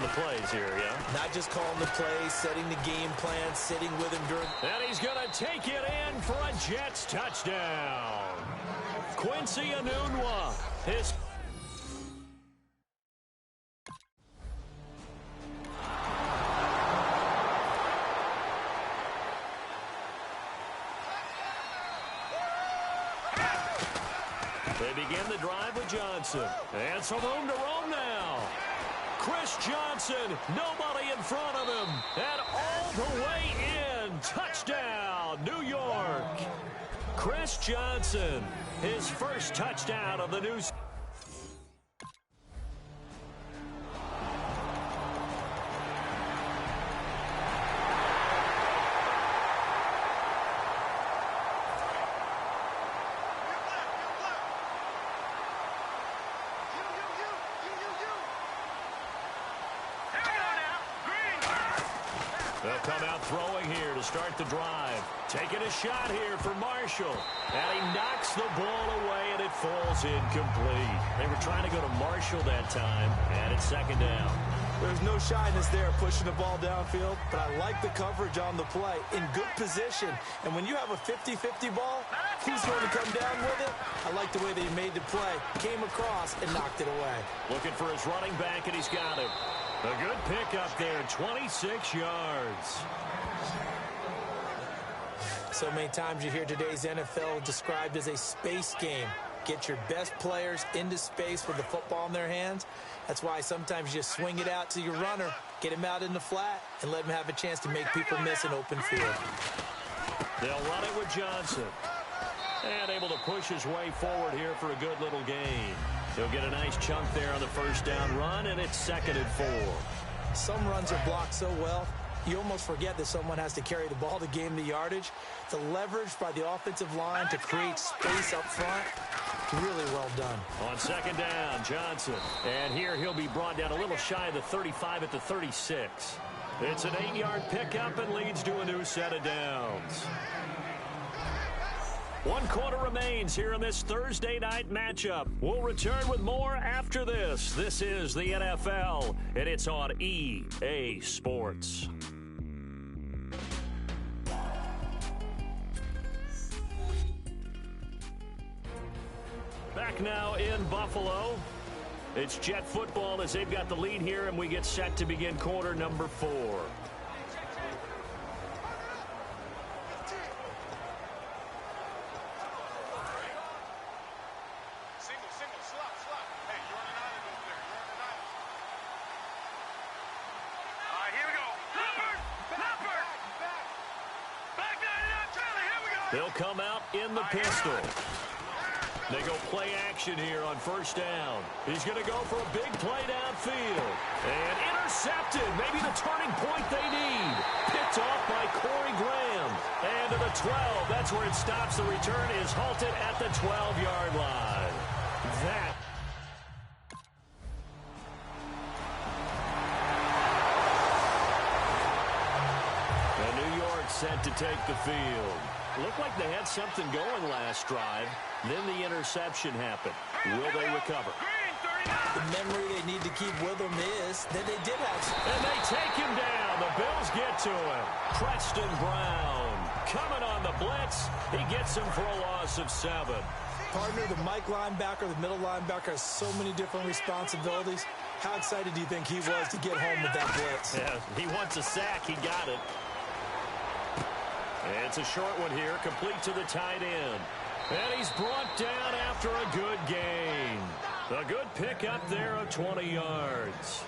the plays here, yeah? Not just calling the plays, setting the game plan, sitting with him during... And he's going to take it in for a Jets touchdown. Quincy Enunwa, his... They begin the drive with Johnson. And some room to roam now. Chris Johnson, nobody in front of him. And all the way in. Touchdown, New York. Chris Johnson, his first touchdown of the new season. They'll come out throwing here to start the drive. Taking a shot here for Marshall. And he knocks the ball away, and it falls incomplete. They were trying to go to Marshall that time, and it's second down. There's no shyness there pushing the ball downfield, but I like the coverage on the play. In good position. And when you have a 50-50 ball, who's going to come down with it? I like the way they made the play. Came across and knocked it away. Looking for his running back, and he's got him. A good pickup there, 26 yards. So many times you hear today's NFL described as a space game. Get your best players into space with the football in their hands. That's why sometimes you just swing it out to your runner, get him out in the flat, and let him have a chance to make people miss an open field. They'll run it with Johnson. And able to push his way forward here for a good little gain. He'll get a nice chunk there on the first down run, and it's 2nd and 4. Some runs are blocked so well, you almost forget that someone has to carry the ball to gain the yardage. The leverage by the offensive line to create space up front, really well done. On 2nd down, Johnson. And here he'll be brought down a little shy of the 35 at the 36. It's an 8-yard pickup and leads to a new set of downs. 1 quarter remains here in this Thursday night matchup. We'll return with more after this. This is the NFL, and it's on EA Sports. Back now in Buffalo. It's Jet football as they've got the lead here, and we get set to begin quarter number 4. They'll come out in the pistol. They go play action here on first down. He's going to go for a big play downfield. And intercepted. Maybe the turning point they need. Picked off by Corey Graham. And to the 12. That's where it stops. The return is halted at the 12-yard line. That. And New York set to take the field. Looked like they had something going last drive. Then the interception happened. Will they recover? The memory they need to keep with them is that they did have some. And they take him down. The Bills get to him. Preston Brown coming on the blitz. He gets him for a loss of 7. Partner, the Mike linebacker, the middle linebacker has so many different responsibilities. How excited do you think he was to get home with that blitz? Yeah, he wants a sack. He got it. It's a short one here, complete to the tight end. And he's brought down after a good gain. A good pickup there of 20 yards.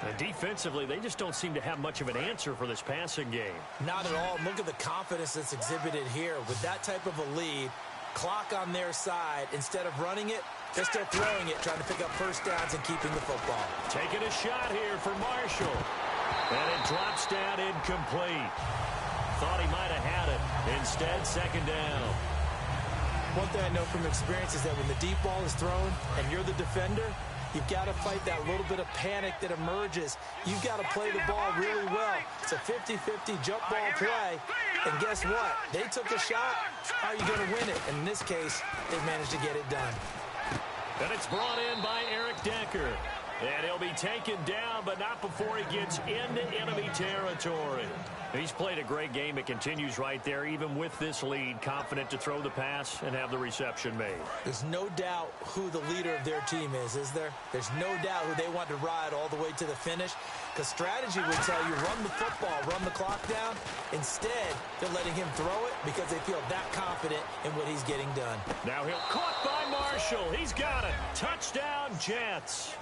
And defensively, they just don't seem to have much of an answer for this passing game. Not at all. Look at the confidence that's exhibited here. With that type of a lead, clock on their side, instead of running it, they're still throwing it, trying to pick up first downs and keeping the football. Taking a shot here for Marshall. And it drops down incomplete. Thought he might have had it. Instead, second down. One thing I know from experience is that when the deep ball is thrown and you're the defender, you've got to fight that little bit of panic that emerges. You've got to play the ball really well. It's a 50-50 jump ball play. And guess what? They took a shot. How are you going to win it? And in this case, they managed to get it done. And it's brought in by Eric Decker. And he'll be taken down, but not before he gets into enemy territory. He's played a great game. It continues right there, even with this lead, confident to throw the pass and have the reception made. There's no doubt who the leader of their team is there? There's no doubt who they want to ride all the way to the finish, because strategy would tell you run the football, run the clock down. Instead, they're letting him throw it because they feel that confident in what he's getting done. Now he'll caught by Marshall. He's got it. Touchdown, Jets.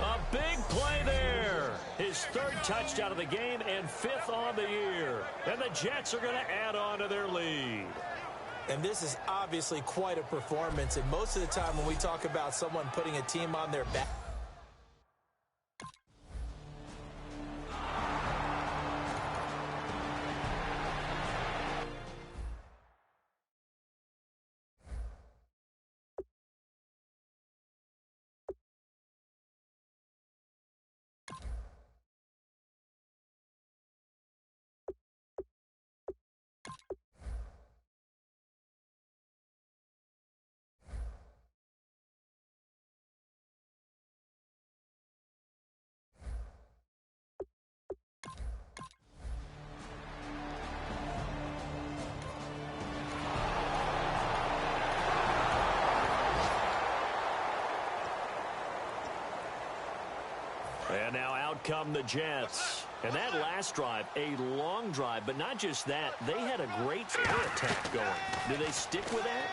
A big play there. His third touchdown of the game and fifth on the year. And the Jets are going to add on to their lead. And this is obviously quite a performance. And most of the time when we talk about someone putting a team on their back, and now out come the Jets. And that last drive, a long drive, but not just that. They had a great air attack going. Do they stick with that?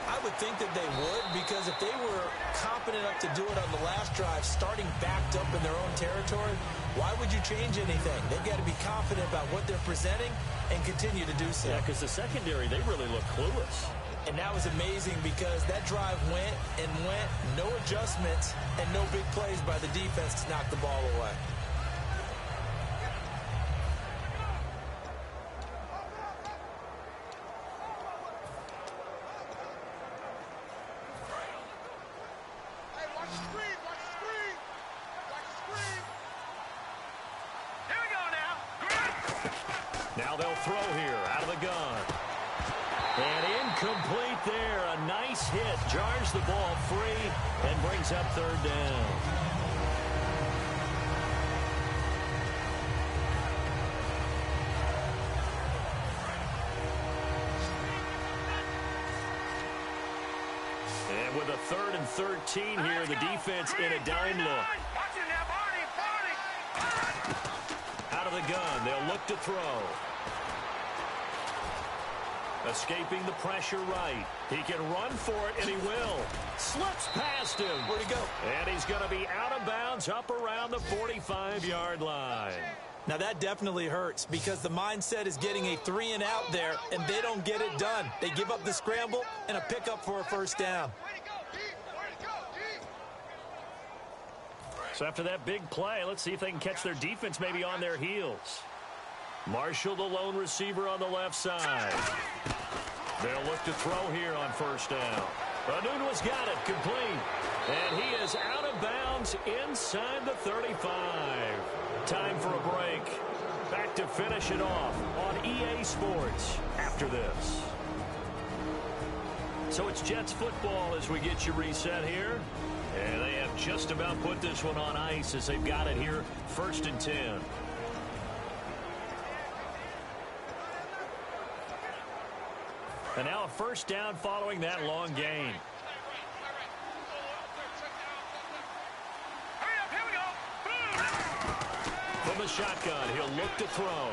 I would think that they would, because if they were confident enough to do it on the last drive, starting backed up in their own territory, why would you change anything? They've got to be confident about what they're presenting and continue to do so. Yeah, because the secondary, they really look clueless. And that was amazing because that drive went and went, no adjustments, and no big plays by the defense to knock the ball away. Now they'll throw here out of the gun. And incomplete there. A nice hit. Jars the ball free and brings up third down. And with a 3rd and 13 here, the defense in a dime look. Out of the gun, they'll look to throw. Escaping the pressure right. He can run for it, and he will. Slips past him. Where'd he go? And he's going to be out of bounds up around the 45-yard line. Now, that definitely hurts because the mindset is getting a 3-and-out there, and they don't get it done. They give up the scramble and a pickup for a first down. So after that big play, let's see if they can catch their defense maybe on their heels. Marshall, the lone receiver on the left side. They'll look to throw here on first down. Amun-Ra's got it, complete. And he is out of bounds inside the 35. Time for a break. Back to finish it off on EA Sports after this. So it's Jets football as we get you reset here. And they have just about put this one on ice as they've got it here, 1st and 10. And now a first down following that long gain. From the shotgun, he'll look to throw.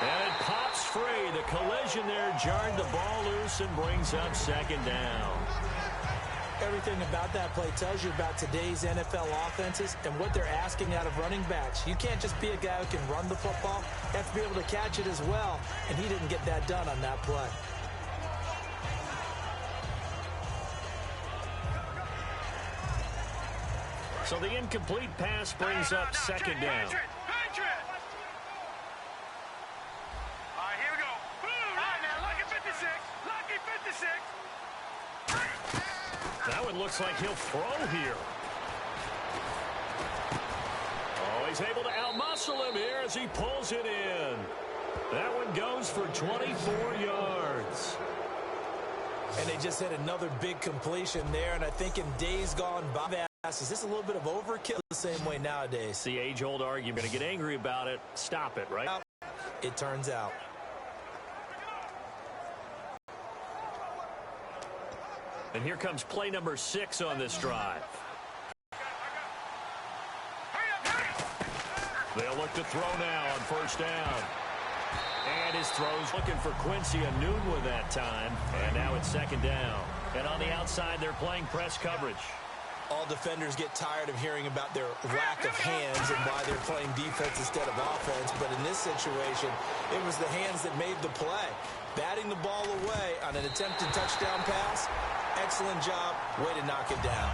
And it pops free. The collision there jarred the ball loose and brings up 2nd down. Everything about that play tells you about today's NFL offenses and what they're asking out of running backs. You can't just be a guy who can run the football. You have to be able to catch it as well, and he didn't get that done on that play. So the incomplete pass brings up 2nd down. All right, here we go. All right, now, lucky 56. Lucky 56. That one looks like he'll throw here. Oh, he's able to outmuscle him here as he pulls it in. That one goes for 24 yards. And they just hit another big completion there, and I think in days gone by, is this a little bit of overkill the same way nowadays? It's the age-old argument. Going to get angry about it. Stop it, right? It turns out. And here comes play number 6 on this drive. They'll look to throw now on first down. And his throw's looking for Amun with that time. And now it's second down. And on the outside, they're playing press coverage. All defenders get tired of hearing about their lack of hands and why they're playing defense instead of offense. But in this situation, it was the hands that made the play. Batting the ball away on an attempted touchdown pass. Excellent job. Way to knock it down.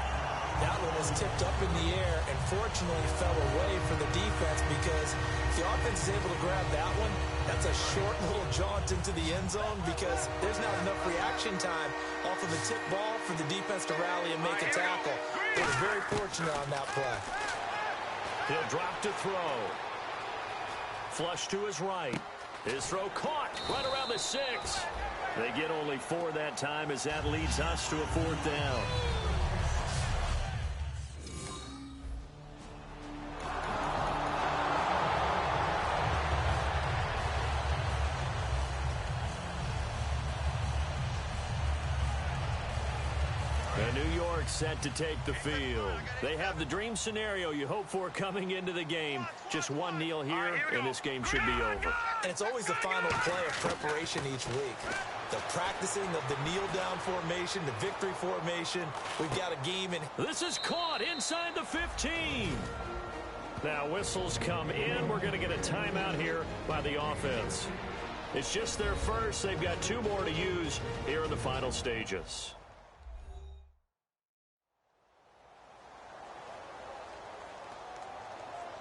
That one was tipped up in the air and fortunately fell away for the defense because if the offense is able to grab that one, that's a short little jaunt into the end zone because there's not enough reaction time off of a tip ball for the defense to rally and make a tackle. They were very fortunate on that play. He'll drop to throw. Flush to his right. His throw caught right around the 6. They get only 4 that time as that leads us to a 4th down. New York set to take the field. They have the dream scenario you hope for coming into the game. Just one kneel here, and this game should be over. And it's always the final play of preparation each week. The practicing of the kneel-down formation, the victory formation. We've got a game in. This is caught inside the 15. Now whistles come in. We're going to get a timeout here by the offense. It's just their first. They've got 2 more to use here in the final stages.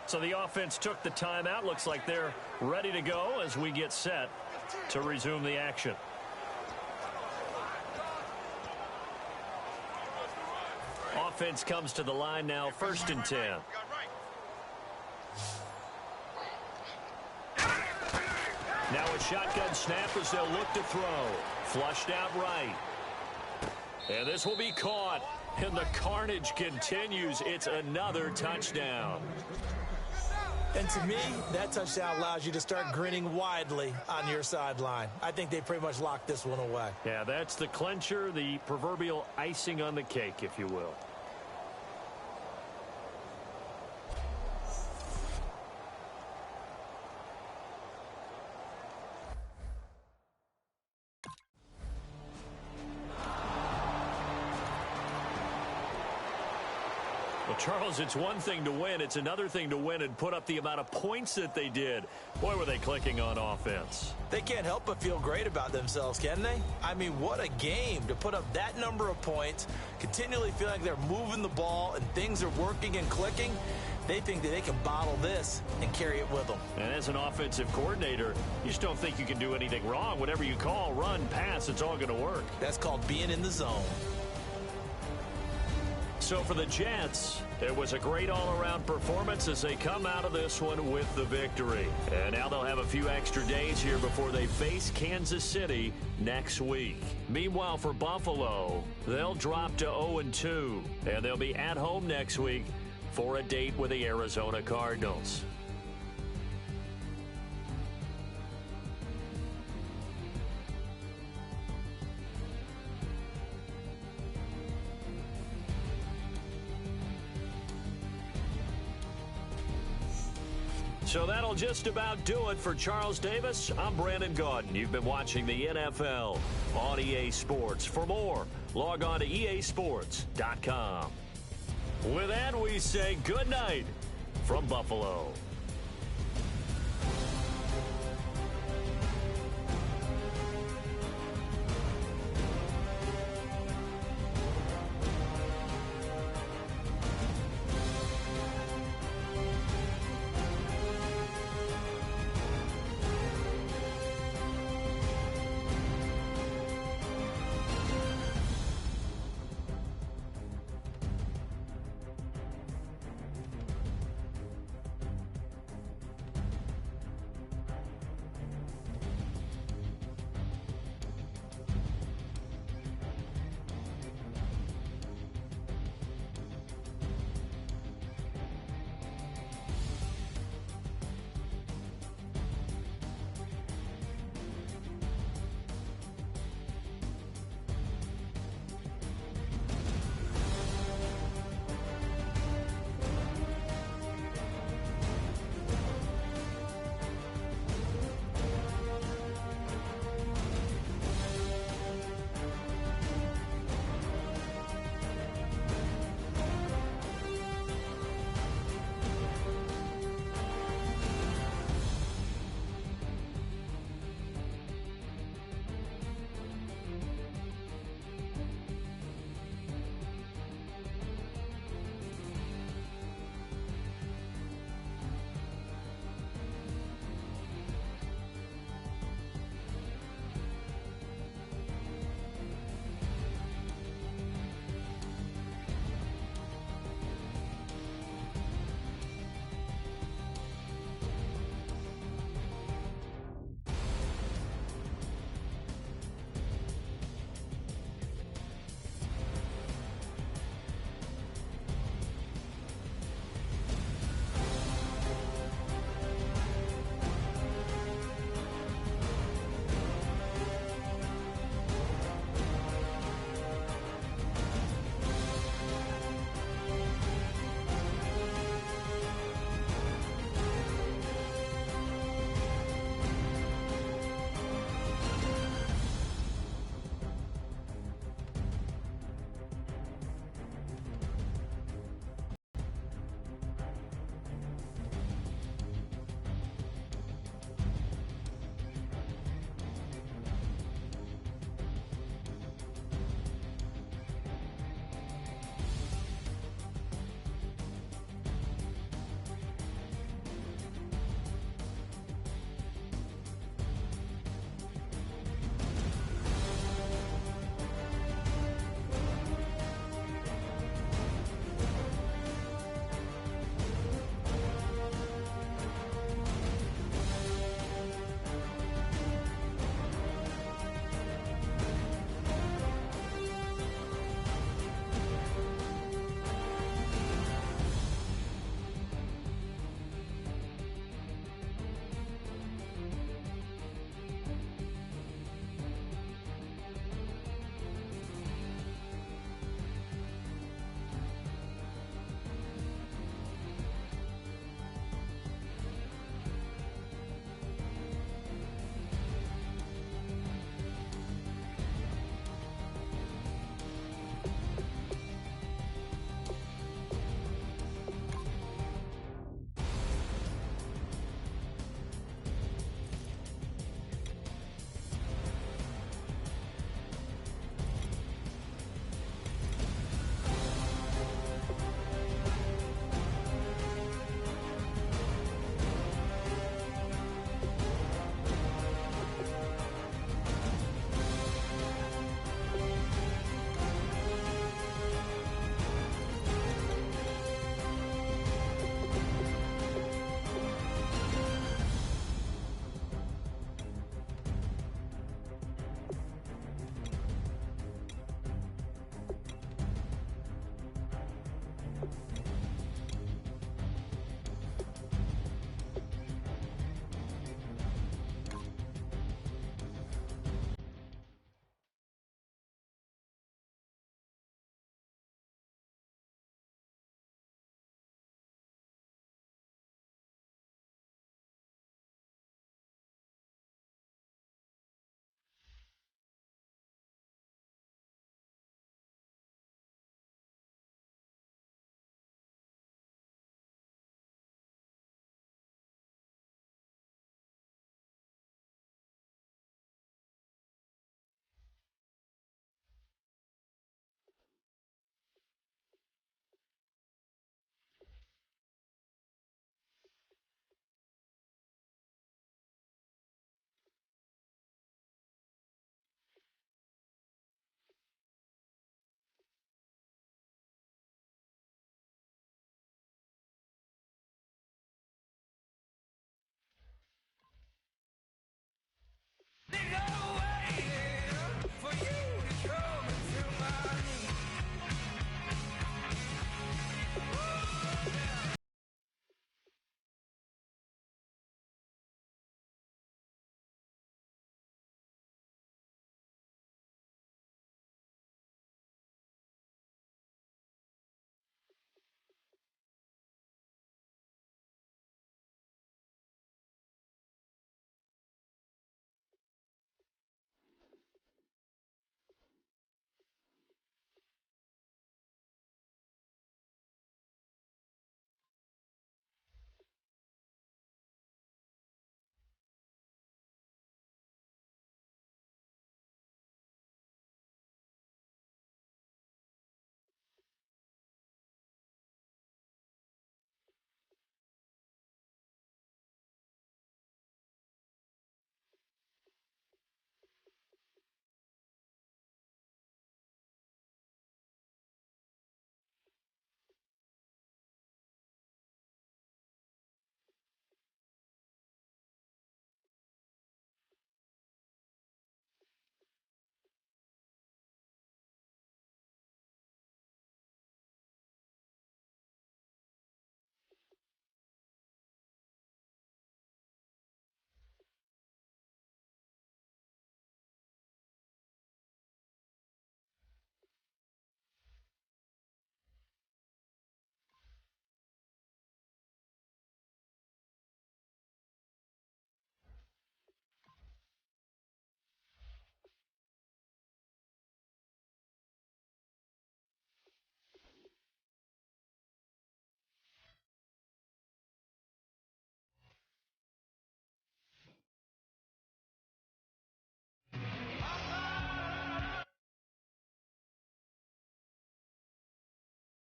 So the offense took the timeout. Looks like they're ready to go as we get set to resume the action. Offense comes to the line now, 1st and 10. Now a shotgun snap as they'll look to throw. Flushed out right. And this will be caught. And the carnage continues. It's another touchdown. And to me, that touchdown allows you to start grinning widely on your sideline. I think they pretty much locked this one away. Yeah, that's the clincher, the proverbial icing on the cake, if you will. Well, Charles, it's one thing to win. It's another thing to win and put up the amount of points that they did. Boy, were they clicking on offense. They can't help but feel great about themselves, can they? I mean, what a game to put up that number of points, continually feel like they're moving the ball and things are working and clicking. They think that they can bottle this and carry it with them. And as an offensive coordinator, you just don't think you can do anything wrong. Whatever you call, run, pass, it's all going to work. That's called being in the zone. So for the Jets, it was a great all-around performance as they come out of this one with the victory. And now they'll have a few extra days here before they face Kansas City next week. Meanwhile, for Buffalo, they'll drop to 0-2, and they'll be at home next week for a date with the Arizona Cardinals. So that'll just about do it for Charles Davis. I'm Brandon Gaudin. You've been watching the NFL on EA Sports. For more, log on to easports.com. With that, we say good night from Buffalo.